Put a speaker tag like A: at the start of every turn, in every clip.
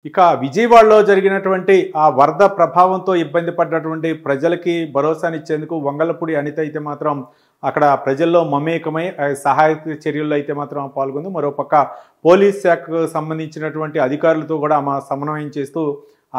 A: ఇక విజయవాడలో జరిగినటువంటి ఆ వరద ప్రభావంతో ఇబ్బంది పడ్డటువంటి ప్రజలకి భరోసానిచ్చేందుకు వంగలపూడి అనిత అయితే మాత్రం అక్కడ ప్రజల్లో మమేకమై సహాయక చర్యల్లో అయితే మాత్రం పాల్గొంది. మరోపక్క పోలీస్ శాఖకు సంబంధించినటువంటి అధికారులతో కూడా ఆమె సమన్వయం చేస్తూ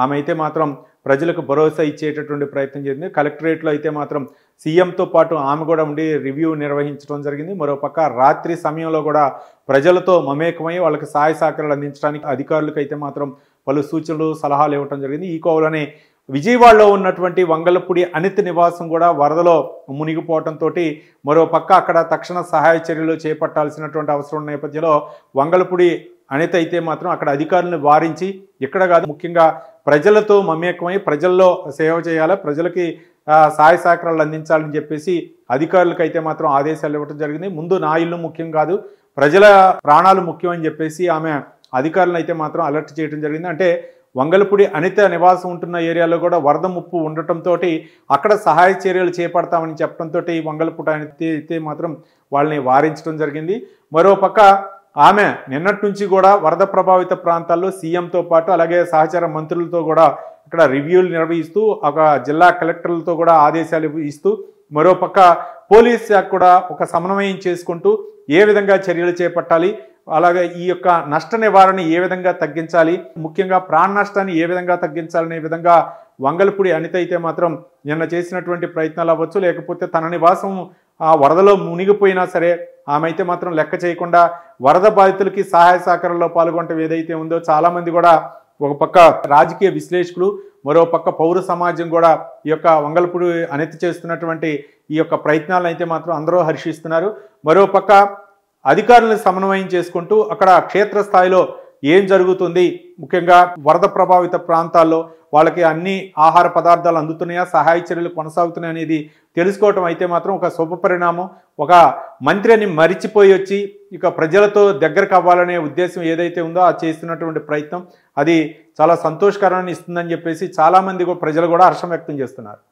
A: ఆమె అయితే మాత్రం ప్రజలకు భరోసా ఇచ్చేటటువంటి ప్రయత్నం చేసింది. కలెక్టరేట్లో అయితే మాత్రం సీఎంతో పాటు ఆమె కూడా ఉండి రివ్యూ నిర్వహించడం జరిగింది. మరోపక్క రాత్రి సమయంలో కూడా ప్రజలతో మమేకమై వాళ్ళకి సహాయ సహకారాలు అందించడానికి అధికారులకు అయితే మాత్రం పలు సూచనలు సలహాలు ఇవ్వడం జరిగింది. ఈ కోవలోనే విజయవాడలో ఉన్నటువంటి వంగలపూడి అనిత నివాసం కూడా వరదలో మునిగిపోవడంతో మరోపక్క అక్కడ తక్షణ సహాయ చర్యలు చేపట్టాల్సినటువంటి అవసరం నేపథ్యంలో వంగలపూడి అనిత అయితే మాత్రం అక్కడ అధికారులను వారించి ఇక్కడ కాదు ముఖ్యంగా ప్రజలతో మమేకమై ప్రజల్లో సేవ చేయాలి, ప్రజలకి సహాయ సహకారాలు అందించాలని చెప్పేసి అధికారులకు అయితే మాత్రం ఆదేశాలు ఇవ్వడం జరిగింది. ముందు నా ఇల్లు ముఖ్యం కాదు, ప్రజల ప్రాణాలు ముఖ్యం అని చెప్పేసి ఆమె అధికారులను అయితే మాత్రం అలర్ట్ చేయడం జరిగింది. అంటే వంగలపూడి అనిత నివాసం ఉంటున్న ఏరియాలో కూడా వరద ముప్పు ఉండటంతో అక్కడ సహాయ చర్యలు చేపడతామని చెప్పడంతో వంగలపూడి అనిత అయితే మాత్రం వాళ్ళని వారించడం జరిగింది. మరోపక్క ఆమె నిన్నటి నుంచి కూడా వరద ప్రభావిత ప్రాంతాల్లో సీఎంతో పాటు అలాగే సహచార మంత్రులతో కూడా ఇక్కడ రివ్యూలు నిర్వహిస్తూ ఒక జిల్లా కలెక్టర్లతో కూడా ఆదేశాలు ఇస్తూ మరోపక్క పోలీస్ శాఖ కూడా ఒక సమన్వయం చేసుకుంటూ ఏ విధంగా చర్యలు చేపట్టాలి, అలాగే ఈ యొక్క నష్ట నివారణ ఏ విధంగా తగ్గించాలి, ముఖ్యంగా ప్రాణ నష్టాన్ని ఏ విధంగా తగ్గించాలనే విధంగా వంగలపూడి అనిత అయితే మాత్రం నిన్న చేసినటువంటి ప్రయత్నాలు అవ్వచ్చు, లేకపోతే తన నివాసం ఆ వరదలో మునిగిపోయినా సరే ఆమె అయితే మాత్రం లెక్క చేయకుండా వరద బాధితులకి సహాయ సహకారంలో పాల్గొనడం ఏదైతే ఉందో చాలామంది కూడా ఒక పక్క రాజకీయ విశ్లేషకులు, మరో పక్క పౌర సమాజం కూడా ఈ యొక్క వంగలపూడి అనిత చేస్తున్నటువంటి ఈ యొక్క ప్రయత్నాలను అయితే మాత్రం అందరూ హర్షిస్తున్నారు. మరోపక్క అధికారులను సమన్వయం చేసుకుంటూ అక్కడ క్షేత్రస్థాయిలో ఏం జరుగుతుంది, ముఖ్యంగా వరద ప్రభావిత ప్రాంతాల్లో వాళ్ళకి అన్ని ఆహార పదార్థాలు అందుతున్నాయా, సహాయ చర్యలు కొనసాగుతున్నాయి అనేది తెలుసుకోవటం అయితే మాత్రం ఒక శుభ పరిణామం. ఒక మంత్రి అని మరిచిపోయి వచ్చి ఇక ప్రజలతో దగ్గరకు అవ్వాలనే ఉద్దేశం ఏదైతే ఉందో ఆ చేస్తున్నటువంటి ప్రయత్నం అది చాలా సంతోషకరాన్ని ఇస్తుందని చెప్పేసి చాలామంది ప్రజలు కూడా హర్షం వ్యక్తం చేస్తున్నారు.